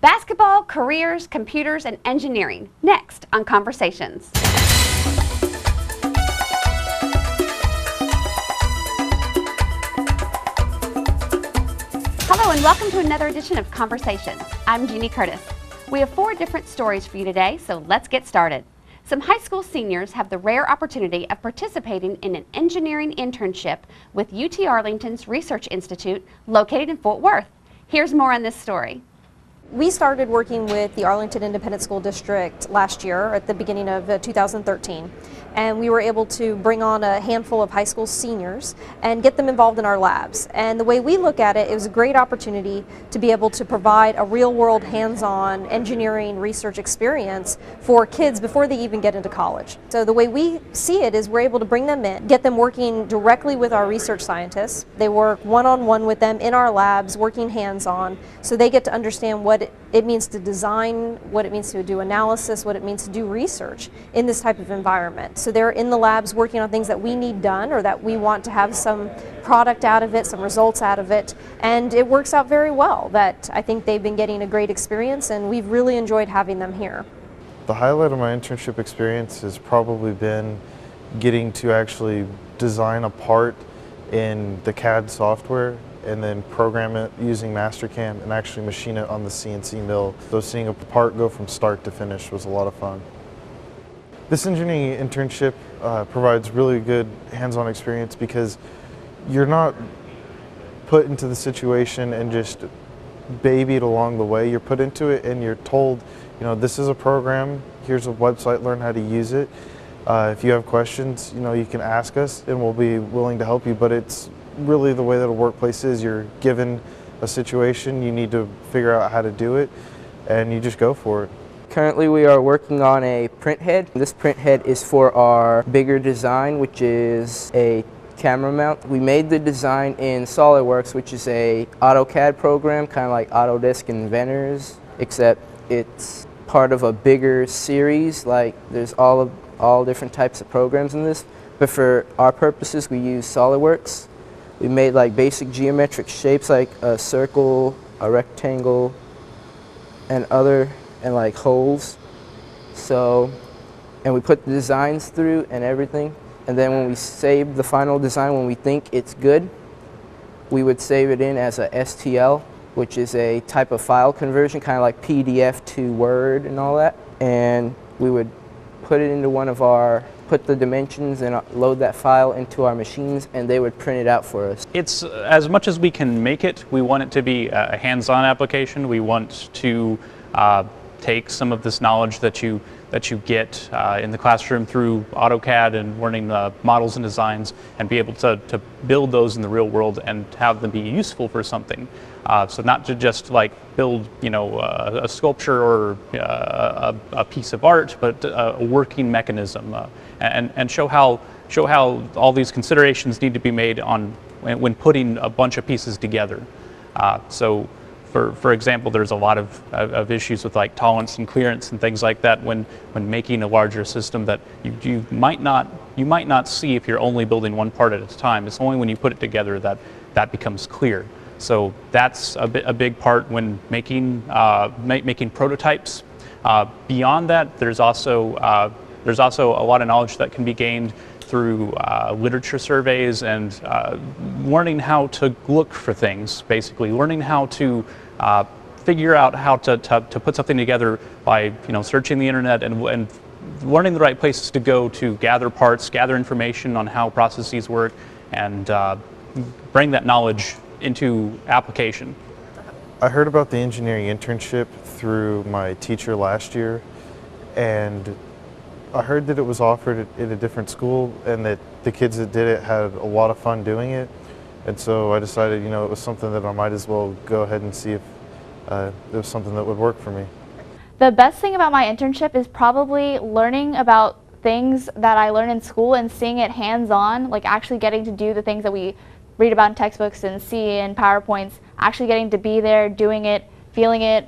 Basketball, careers, computers, and engineering. Next on Conversations. Hello and welcome to another edition of Conversations. I'm Jeannie Curtis. We have 4 different stories for you today, so let's get started. Some high school seniors have the rare opportunity of participating in an engineering internship with UT Arlington's Research Institute located in Fort Worth. Here's more on this story. We started working with the Arlington Independent School District last year at the beginning of 2013, and we were able to bring on a handful of high school seniors and get them involved in our labs. And the way we look at it, it was a great opportunity to be able to provide a real-world hands-on engineering research experience for kids before they even get into college. So the way we see it is we're able to bring them in, get them working directly with our research scientists. They work one-on-one with them in our labs, working hands-on, so they get to understand what it means to design, what it means to do analysis, what it means to do research in this type of environment. So they're in the labs working on things that we need done or that we want to have some product out of it, some results out of it, and it works out very well. That I think they've been getting a great experience and we've really enjoyed having them here. The highlight of my internship experience has probably been getting to actually design a part in the CAD software and then program it using Mastercam and actually machine it on the CNC mill. So seeing a part go from start to finish was a lot of fun. This engineering internship provides really good hands-on experience because you're not put into the situation and just babied along the way. You're put into it and you're told, you know, this is a program, here's a website, learn how to use it. If you have questions, you know, you can ask us and we'll be willing to help you, but it's really the way that a workplace is. You're given a situation, you need to figure out how to do it, and you just go for it. Currently we are working on a print head. This print head is for our bigger design, which is a camera mount. We made the design in SolidWorks, which is a AutoCAD program, kind of like Autodesk Inventors, except it's part of a bigger series. Like there's all different types of programs in this, but for our purposes we use SolidWorks. We made like basic geometric shapes like a circle, a rectangle, and like holes. So, and we put the designs through and everything. And then when we save the final design, when we think it's good, we would save it in as a STL, which is a type of file conversion, kind of like PDF to Word and all that. And we would put it into put the dimensions and load that file into our machines, and they would print it out for us. It's as much as we can make it. We want it to be a hands-on application. We want to take some of this knowledge that you get in the classroom through AutoCAD and learning the models and designs, and be able to build those in the real world and have them be useful for something. So not to just like build, you know, a sculpture or a piece of art, but a working mechanism, and show how all these considerations need to be made when putting a bunch of pieces together. So, for example, there's a lot of issues with like tolerance and clearance and things like that when making a larger system that you might not see if you're only building one part at a time. It's only when you put it together that becomes clear. So that's a big part when making prototypes. Beyond that, there's also a lot of knowledge that can be gained through literature surveys and learning how to look for things. Basically, learning how to figure out how to put something together by searching the internet and learning the right places to go to gather parts, gather information on how processes work, and bring that knowledge into application. I heard about the engineering internship through my teacher last year, and I heard that it was offered at a different school and that the kids that did it had a lot of fun doing it. And so I decided, it was something that I might as well go ahead and see if it was something that would work for me. The best thing about my internship is probably learning about things that I learn in school and seeing it hands-on, like actually getting to do the things that we read about in textbooks and see in PowerPoints, actually getting to be there, doing it, feeling it,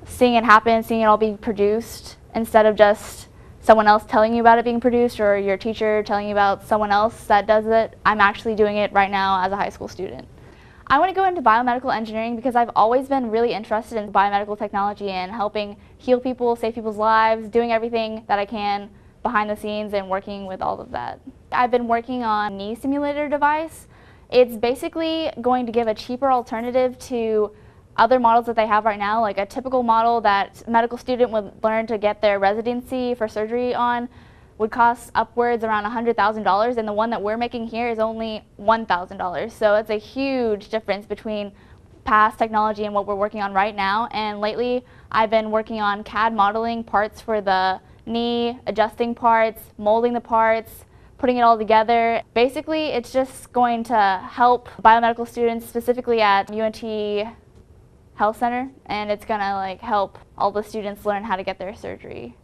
seeing it happen, seeing it all being produced, instead of just someone else telling you about it being produced or your teacher telling you about someone else that does it. I'm actually doing it right now as a high school student. I want to go into biomedical engineering because I've always been really interested in biomedical technology and helping heal people, save people's lives, doing everything that I can behind the scenes and working with all of that. I've been working on a knee simulator device. It's basically going to give a cheaper alternative to other models that they have right now, like a typical model that a medical student would learn to get their residency for surgery on would cost upwards around $100,000, and the one that we're making here is only $1,000. So it's a huge difference between past technology and what we're working on right now. And lately, I've been working on CAD modeling parts for the knee, adjusting parts, molding the parts, putting it all together. Basically, it's just going to help biomedical students, specifically at UNT Health Center, and it's gonna help all the students learn how to get their surgery.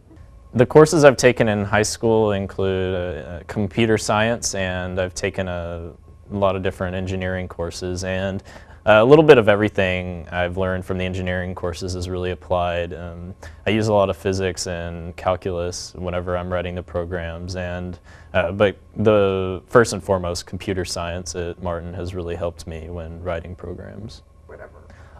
The courses I've taken in high school include computer science, and I've taken a lot of different engineering courses, and a little bit of everything I've learned from the engineering courses is really applied. I use a lot of physics and calculus whenever I'm writing the programs, and but the first and foremost, computer science at Martin has really helped me when writing programs.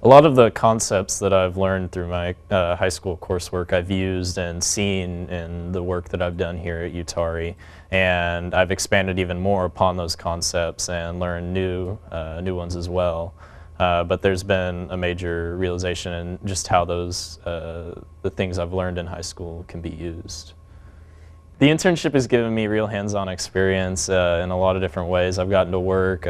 A lot of the concepts that I've learned through my high school coursework I've used and seen in the work that I've done here at UTARI, and I've expanded even more upon those concepts and learned new ones as well. But there's been a major realization in just how those the things I've learned in high school can be used. The internship has given me real hands-on experience in a lot of different ways. I've gotten to work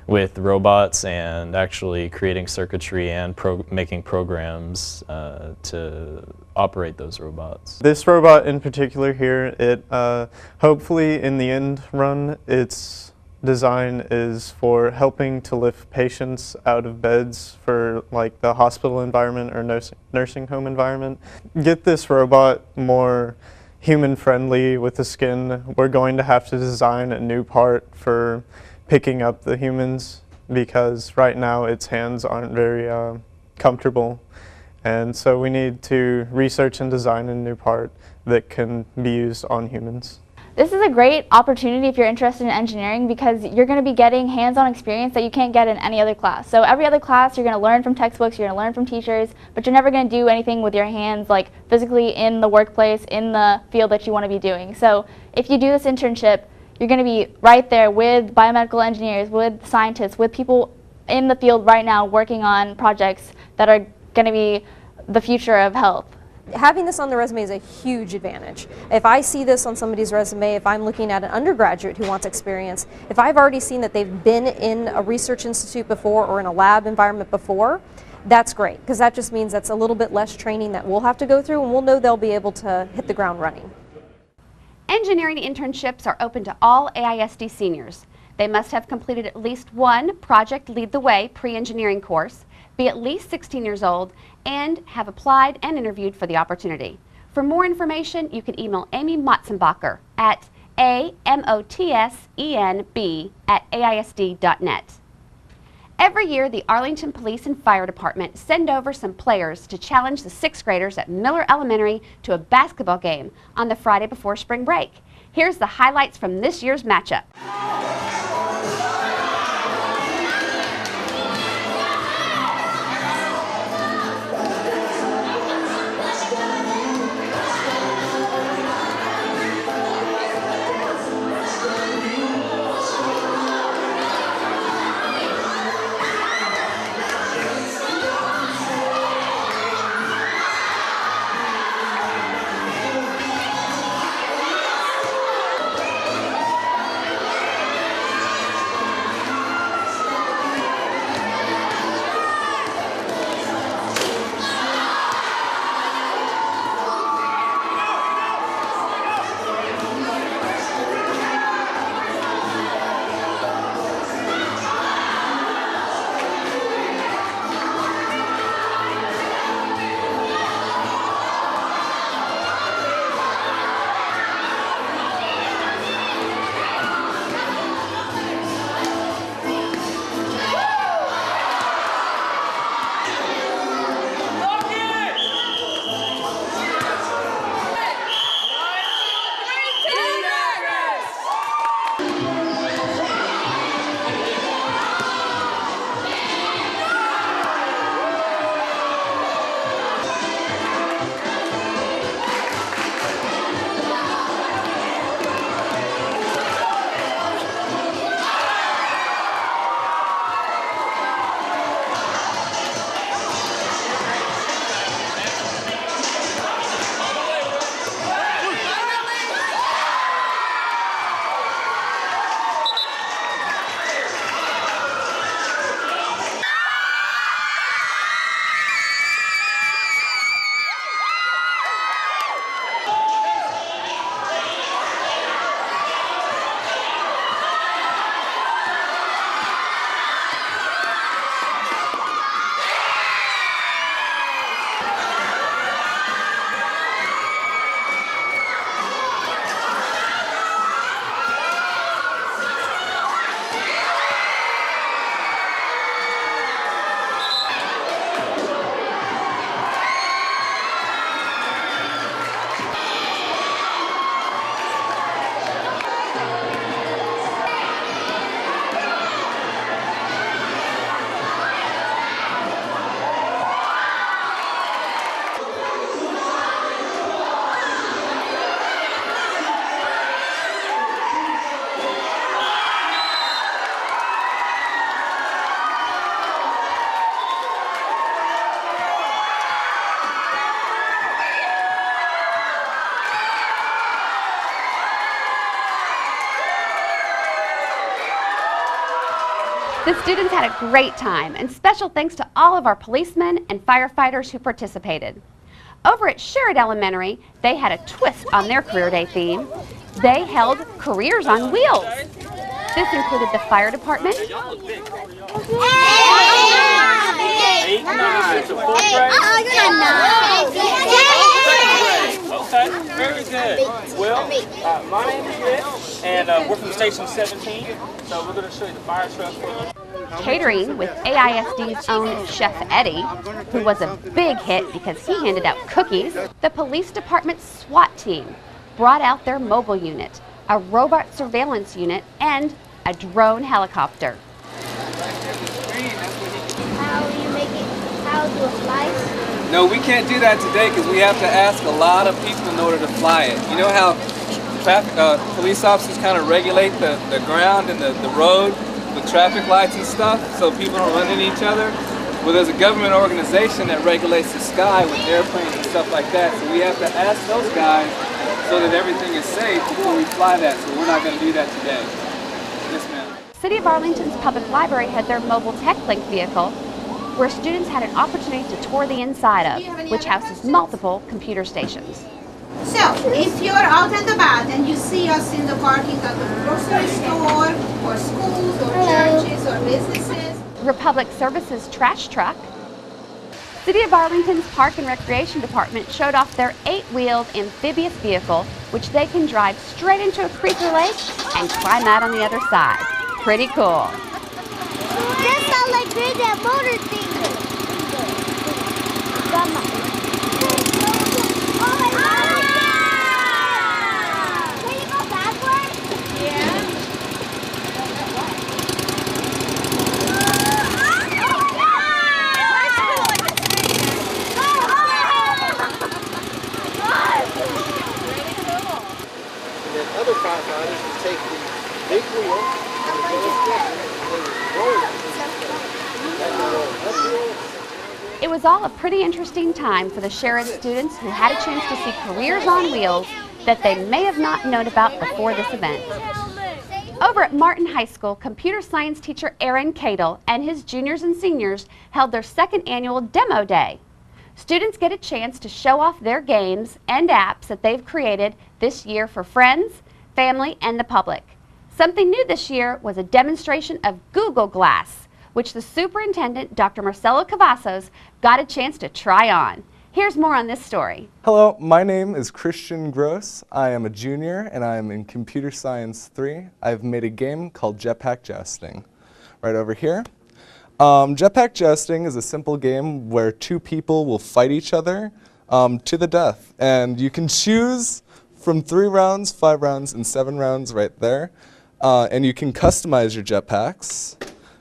with robots and actually creating circuitry and making programs to operate those robots. This robot in particular here, it hopefully in the end run, its design is for helping to lift patients out of beds for like the hospital environment or nursing home environment. Get this robot more human-friendly with the skin. We're going to have to design a new part for picking up the humans because right now its hands aren't very comfortable, and so we need to research and design a new part that can be used on humans. This is a great opportunity if you're interested in engineering because you're going to be getting hands-on experience that you can't get in any other class. So every other class you're going to learn from textbooks, you're going to learn from teachers, but you're never going to do anything with your hands like physically in the workplace, in the field that you want to be doing. So if you do this internship, you're going to be right there with biomedical engineers, with scientists, with people in the field right now working on projects that are going to be the future of health. Having this on the resume is a huge advantage. If I see this on somebody's resume, if I'm looking at an undergraduate who wants experience, if I've already seen that they've been in a research institute before or in a lab environment before, that's great, because that just means that's a little bit less training that we'll have to go through, and we'll know they'll be able to hit the ground running. Engineering internships are open to all AISD seniors. They must have completed at least one Project Lead the Way pre-engineering course, be at least 16 years old, and have applied and interviewed for the opportunity. For more information, you can email Amy Motzenbacher at amotsenb@aisd.net. Every year, the Arlington Police and Fire Department send over some players to challenge the 6th graders at Miller Elementary to a basketball game on the Friday before spring break. Here's the highlights from this year's matchup. The students had a great time, and special thanks to all of our policemen and firefighters who participated. Over at Sherrod Elementary, they had a twist on their Career Day theme. They held Careers on Wheels. This included the fire department, Okay, very good. Well, my name is Rick, and we're from Station 17, so we're going to show you the fire truck. catering with AISD's own Chef Eddie, who was a big hit because he handed out cookies. The police department's SWAT team brought out their mobile unit, a robot surveillance unit, and a drone helicopter. How do you fly? No, we can't do that today because we have to ask a lot of people in order to fly it. You know how police officers kind of regulate the ground and the road with traffic lights and stuff so people don't run into each other? Well, there's a government organization that regulates the sky with airplanes and stuff like that, so we have to ask those guys so that everything is safe before we fly that, so we're not going to do that today. Yes, ma'am. City of Arlington's public library had their mobile tech link vehicle, where students had an opportunity to tour the inside of, which houses multiple computer stations. So, if you're out and about and you see us in the parking lot of a grocery store, or schools, or churches, or businesses. Republic Services trash truck. City of Arlington's Park and Recreation Department showed off their 8-wheeled amphibious vehicle, which they can drive straight into a creek or lake and climb out on the other side. Pretty cool. That sounds like that motor thing. Oh my God! Can you go backwards? Yeah. And then other firefighters will take the big wheel and go roll it. It was all a pretty interesting time for the Sherrod students who had a chance to see careers on wheels that they may have not known about before this event. Over at Martin High School, computer science teacher Aaron Cadle and his juniors and seniors held their second annual Demo Day. Students get a chance to show off their games and apps that they've created this year for friends, family, and the public. Something new this year was a demonstration of Google Glass, which the superintendent, Dr. Marcelo Cavazos, got a chance to try on. Here's more on this story. Hello, my name is Christian Gross. I am a junior and I am in Computer Science 3. I've made a game called Jetpack Jousting. Right over here. Jetpack Jousting is a simple game where two people will fight each other to the death. And you can choose from 3 rounds, 5 rounds, and 7 rounds right there. And you can customize your jetpacks.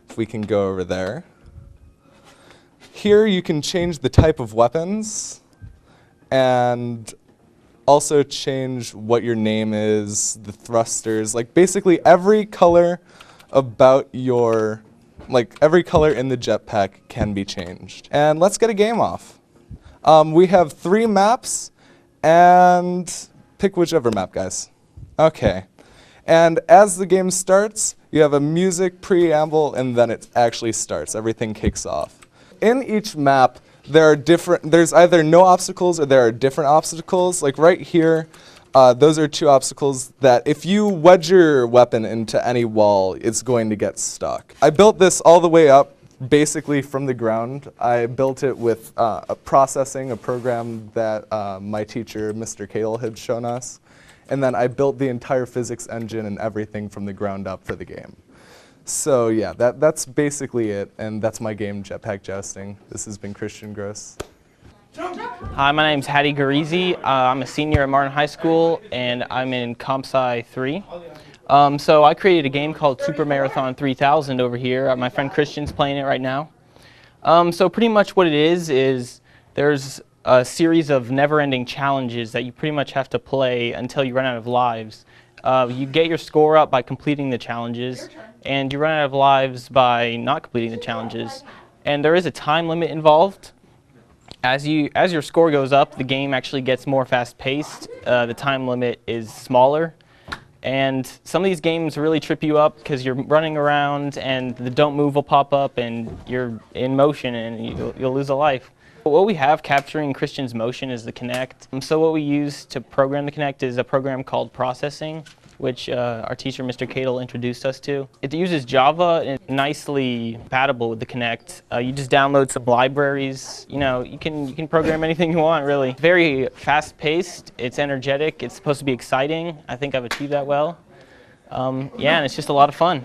If we can go over there. Here you can change the type of weapons and also change what your name is, the thrusters, like basically every color about your, like every color in the jetpack can be changed. And let's get a game off. We have 3 maps and pick whichever map, guys. Okay. And as the game starts, you have a music preamble, and then it actually starts. Everything kicks off. In each map, there's either no obstacles or there are different obstacles. Like right here, those are 2 obstacles that if you wedge your weapon into any wall, it's going to get stuck. I built this all the way up, basically from the ground. I built it with a program that my teacher, Mr. Cale, had shown us. And then I built the entire physics engine and everything from the ground up for the game. So yeah, that's basically it, and that's my game, Jetpack Jousting. This has been Christian Gross. Hi, my name's Hattie Garizi. I'm a senior at Martin High School, and I'm in Comp Sci 3. So I created a game called Super Marathon 3000 over here. My friend Christian's playing it right now. So pretty much what it is there's a series of never-ending challenges that you pretty much have to play until you run out of lives. You get your score up by completing the challenges, and you run out of lives by not completing the challenges. And there is a time limit involved. As your score goes up, the game actually gets more fast-paced. The time limit is smaller. And some of these games really trip you up because you're running around and the don't move will pop up and you're in motion and you'll lose a life. What we have capturing Christian's motion is the Kinect. So what we use to program the Kinect is a program called Processing, which our teacher, Mr. Cadle, introduced us to. It uses Java and nicely compatible with the Kinect. You just download some libraries. You know, you can program anything you want, really. Very fast-paced. It's energetic. It's supposed to be exciting. I think I've achieved that well. Yeah, and it's just a lot of fun.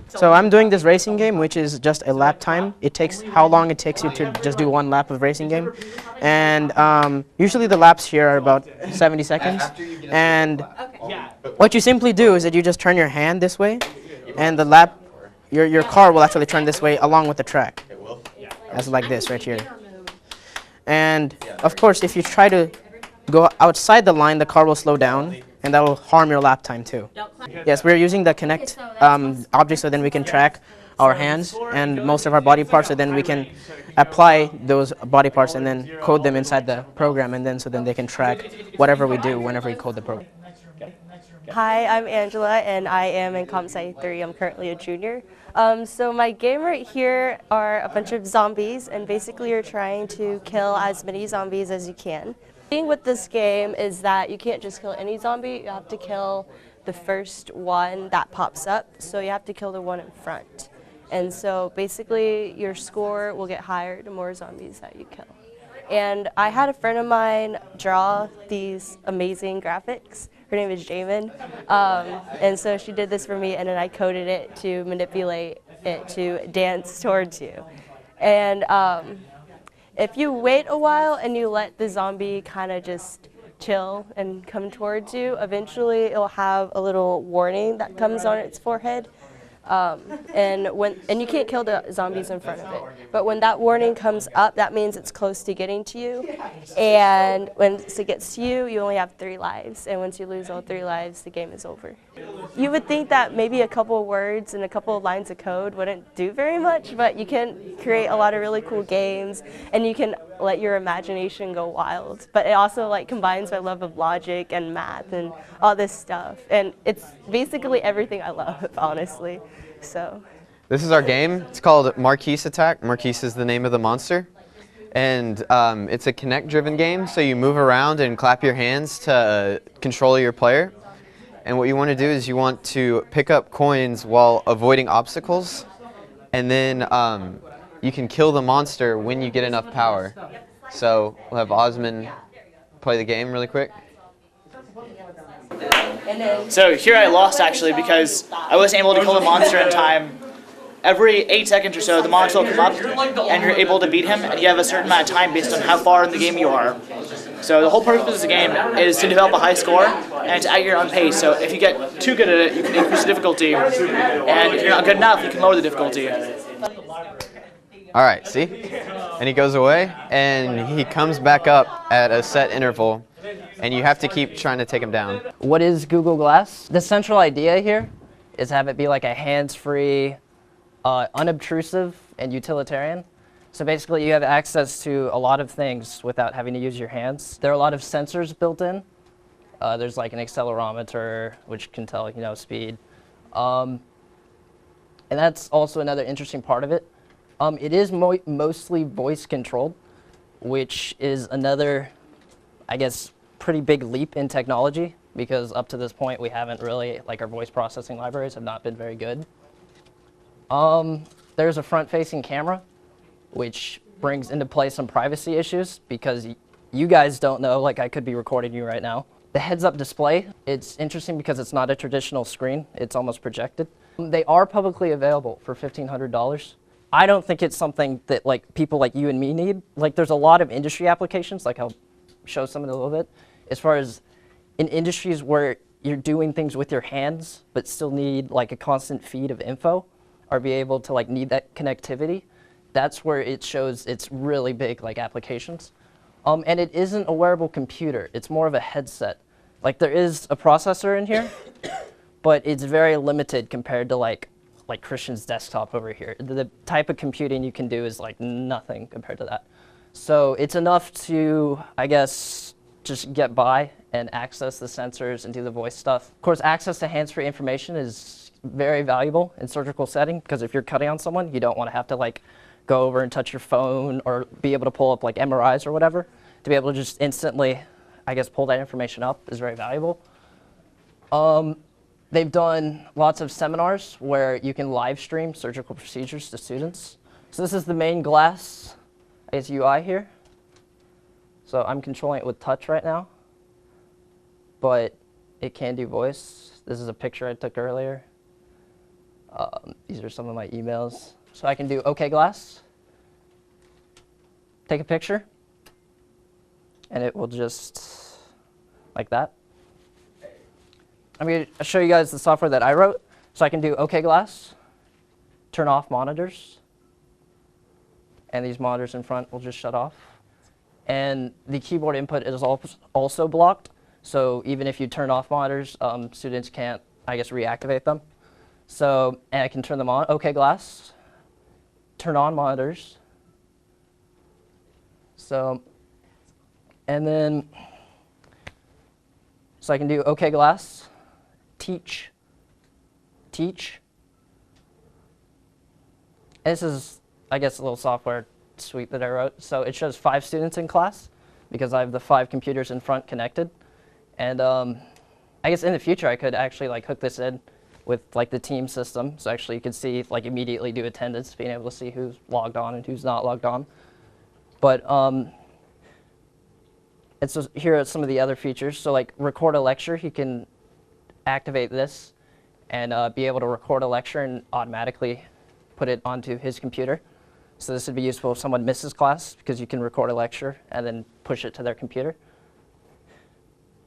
So I'm doing this racing game, which is just a lap time. It takes how long it takes you to just do one lap of racing game. And usually the laps here are about 70 seconds. And what you simply do is that you just turn your hand this way, and the lap, your car will actually turn this way along with the track. That's like this right here. And of course, if you try to go outside the line, the car will slow down, and that will harm your lap time too. Yes, we're using the Kinect object so then we can track our hands and most of our body parts, so then we can apply those body parts and then code them inside the program, and then so then they can track whatever we do whenever we code the program. Hi, I'm Angela and I am in Comp Sci 3. I'm currently a junior. So my game right here are a bunch of zombies, and basically you're trying to kill as many zombies as you can. The thing with this game is that you can't just kill any zombie, you have to kill the first one that pops up, so you have to kill the one in front. And so basically your score will get higher the more zombies that you kill. And I had a friend of mine draw these amazing graphics. Her name is Jamin, and so she did this for me, and then I coded it to manipulate it to dance towards you. And if you wait a while and you let the zombie kind of just chill and come towards you, eventually it'll have a little warning that comes on its forehead. And you can't kill the zombies in front of it. But when that warning comes up, that means it's close to getting to you. And once it gets to you, you only have 3 lives. And once you lose all 3 lives, the game is over. You would think that maybe a couple of words and a couple of lines of code wouldn't do very much, but you can create a lot of really cool games, and you can let your imagination go wild. But it also like combines my love of logic and math and all this stuff. And it's basically everything I love, honestly. So this is our game. It's called Marquise Attack. Marquise is the name of the monster. And it's a Kinect-driven game, so you move around and clap your hands to control your player. And what you want to do is you want to pick up coins while avoiding obstacles, and then you can kill the monster when you get enough power. So we'll have Osman play the game really quick. So here I lost actually because I wasn't able to kill the monster in time. Every 8 seconds or so the monster will come up and you're able to beat him, and you have a certain amount of time based on how far in the game you are. So the whole purpose of the game is to develop a high score and it's at your own pace. So if you get too good at it, you can increase the difficulty, and if you're not good enough, you can lower the difficulty. All right, see? And he goes away, and he comes back up at a set interval, and you have to keep trying to take him down. What is Google Glass? The central idea here is have it be like a hands-free, unobtrusive, and utilitarian. So basically you have access to a lot of things without having to use your hands. There are a lot of sensors built in. There's like an accelerometer, which can tell, speed. And that's also another interesting part of it. It is mostly voice controlled, which is another, I guess, pretty big leap in technology, because up to this point we haven't really, our voice processing libraries have not been very good. There's a front-facing camera, which brings into play some privacy issues, because you guys don't know, I could be recording you right now. The heads-up display, it's interesting because it's not a traditional screen, it's almost projected. They are publicly available for $1,500. I don't think it's something that people like you and me need. There's a lot of industry applications, I'll show some in a little bit, as far as in industries where you're doing things with your hands, but still need a constant feed of info, or be able to need that connectivity. That's where it shows its really big applications. And it isn't a wearable computer, it's more of a headset. There is a processor in here, but it's very limited compared to like Christian's desktop over here. The type of computing you can do is nothing compared to that. So it's enough to, I guess, just get by and access the sensors and do the voice stuff. Of course, access to hands-free information is very valuable in surgical setting, because if you're cutting on someone, you don't want to have to like go over and touch your phone or be able to pull up like MRIs or whatever. To be able to just instantly, I guess, pull that information up is very valuable. They've done lots of seminars where you can live stream surgical procedures to students. So this is the main glass, I guess, UI here. So I'm controlling it with touch right now, but it can do voice. This is a picture I took earlier. These are some of my emails. So I can do OK Glass, take a picture, and it will just, like that. I'm going to show you guys the software that I wrote. So I can do OK Glass, turn off monitors, and these monitors in front will just shut off. And the keyboard input is also blocked, so even if you turn off monitors, students can't, I guess, reactivate them. So, and I can turn them on. OK Glass, turn on monitors. So, and then, so I can do OK Glass, teach. And this is, I guess, a little software suite that I wrote. So it shows 5 students in class because I have the 5 computers in front connected. And I guess in the future I could actually like hook this in with like the team system. So actually you could see, like, immediately do attendance, being able to see who's logged on and who's not logged on. But and so here are some of the other features. So like record a lecture, you can activate this and be able to record a lecture and automatically put it onto his computer. So this would be useful if someone misses class, because you can record a lecture and then push it to their computer.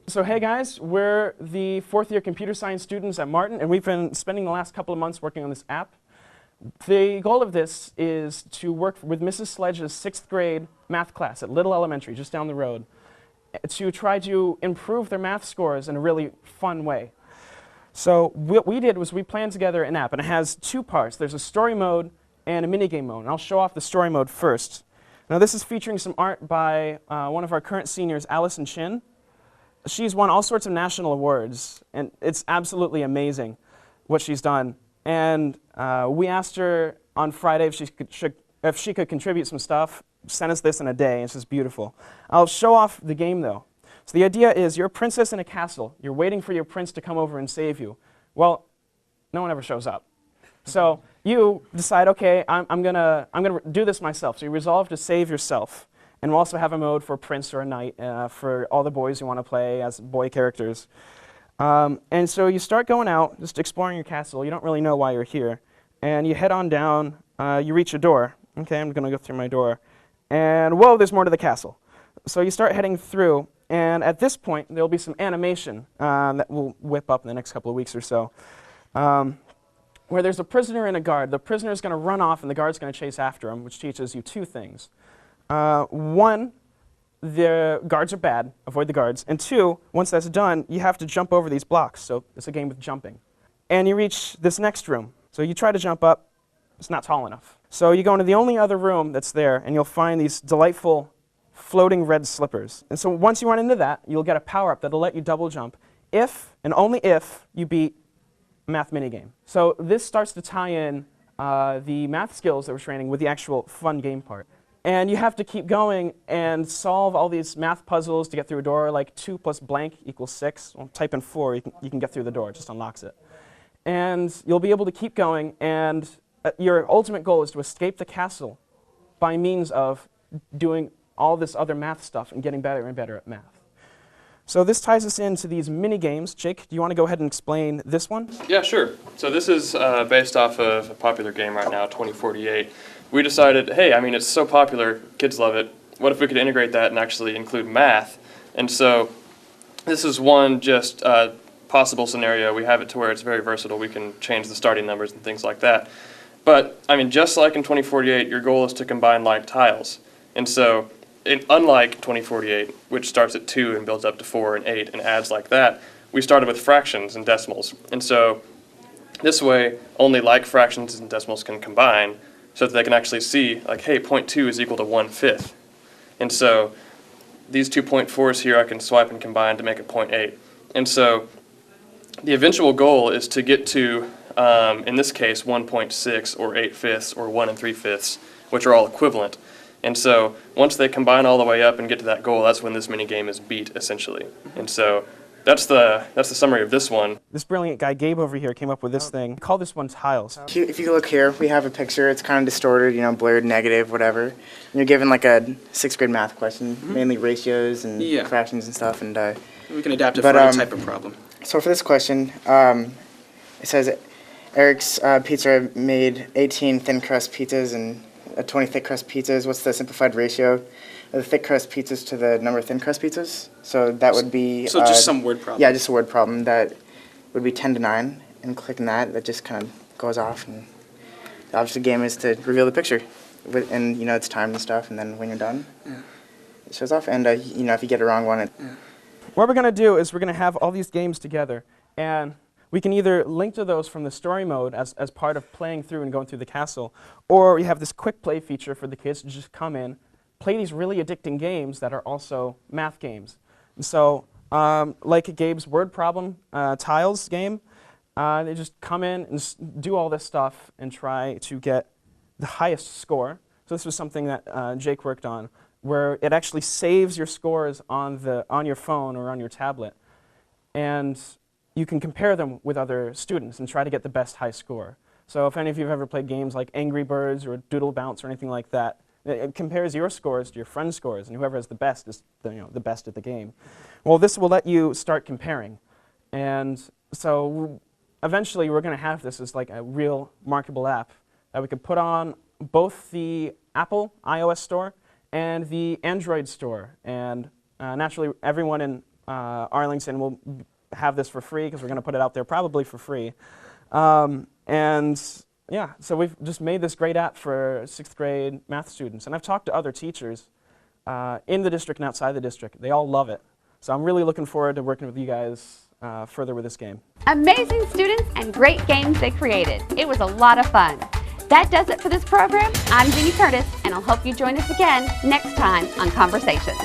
So hey guys, we're the 4th-year computer science students at Martin, and we've been spending the last couple of months working on this app. The goal of this is to work with Mrs. Sledge's 6th grade math class at Little Elementary, just down the road, to try to improve their math scores in a really fun way. So what we did was we planned together an app, and it has 2 parts. There's a story mode and a minigame mode. And I'll show off the story mode first. Now this is featuring some art by one of our current seniors, Allison Chin. She's won all sorts of national awards, and it's absolutely amazing what she's done. And we asked her on Friday if she could contribute some stuff, send us this in a day, and it's just beautiful. I'll show off the game though. So the idea is you're a princess in a castle. You're waiting for your prince to come over and save you. Well, no one ever shows up. So you decide, okay, I'm gonna do this myself. So you resolve to save yourself. And we'll also have a mode for prince or a knight for all the boys who want to play as boy characters. And so you start going out, just exploring your castle. You don't really know why you're here. And you head on down, you reach a door. Okay, I'm gonna go through my door. And whoa, there's more to the castle. So you start heading through, and at this point, there'll be some animation that will whip up in the next couple of weeks or so. Where there's a prisoner and a guard. The prisoner's going to run off and the guard's going to chase after him, which teaches you 2 things. 1, the guards are bad, avoid the guards. And 2, once that's done, you have to jump over these blocks. So it's a game with jumping. And you reach this next room. So you try to jump up, it's not tall enough. So you go into the only other room that's there, and you'll find these delightful floating red slippers. And so once you run into that, you'll get a power-up that'll let you double jump if, and only if, you beat math minigame. So this starts to tie in the math skills that we're training with the actual fun game part. And you have to keep going and solve all these math puzzles to get through a door, like 2 plus blank equals 6. Well, type in 4, you can get through the door, it just unlocks it. And you'll be able to keep going, and your ultimate goal is to escape the castle by means of doing all this other math stuff and getting better and better at math. So this ties us into these mini games. Jake, do you want to go ahead and explain this one? Yeah, sure. So this is based off of a popular game right now, 2048. We decided, hey, I mean, it's so popular, kids love it. What if we could integrate that and actually include math? And so this is one just possible scenario. We have it to where it's very versatile. We can change the starting numbers and things like that. But, I mean, just like in 2048, your goal is to combine like tiles. And so, unlike 2048, which starts at 2 and builds up to 4 and 8 and adds like that, we started with fractions and decimals. And so, this way, only like fractions and decimals can combine so that they can actually see, like, hey, 0.2 is equal to 1/5. And so, these 2 0.4s here I can swipe and combine to make a 0.8. And so the eventual goal is to get to, in this case, 1.6 or 8/5 or 1 3/5, which are all equivalent. And so once they combine all the way up and get to that goal, that's when this mini game is beat, essentially. And so that's the summary of this one. This brilliant guy, Gabe over here, came up with this thing. We call this one tiles. If you look here, we have a picture. It's kind of distorted, you know, blurred, negative, whatever. And you're given like a 6th grade math question, mainly ratios and fractions and stuff. And we can adapt it for any type of problem. So for this question, it says Eric's Pizza made 18 thin crust pizzas and 20 thick crust pizzas. What's the simplified ratio of the thick crust pizzas to the number of thin crust pizzas? So that would be... So just some word problem. Yeah, just a word problem. That would be 10 to 9. And clicking that just kind of goes off. And obviously the game is to reveal the picture. And, you know, it's timed and stuff. And then when you're done, it shows off. And, you know, if you get a wrong one, What we're going to do is we're going to have all these games together. And we can either link to those from the story mode as part of playing through and going through the castle, or we have this quick play feature for the kids to just come in, play these really addicting games that are also math games. And so, like Gabe's word problem tiles game, they just come in and do all this stuff and try to get the highest score. So this was something that Jake worked on, where it actually saves your scores on your phone or on your tablet. And you can compare them with other students and try to get the best high score. So if any of you have ever played games like Angry Birds or Doodle Bounce or anything like that, it compares your scores to your friend's scores, and whoever has the best is the best at the game. Well, this will let you start comparing. And so eventually we're going to have this as like a real marketable app that we could put on both the Apple iOS store and the Android store. And naturally everyone in Arlington will have this for free because we're going to put it out there probably for free. And yeah, so we've just made this great app for 6th grade math students. And I've talked to other teachers in the district and outside the district. They all love it. So I'm really looking forward to working with you guys further with this game. Amazing students and great games they created. It was a lot of fun. That does it for this program. I'm Jeannie Curtis, and I'll hope you join us again next time on Conversations.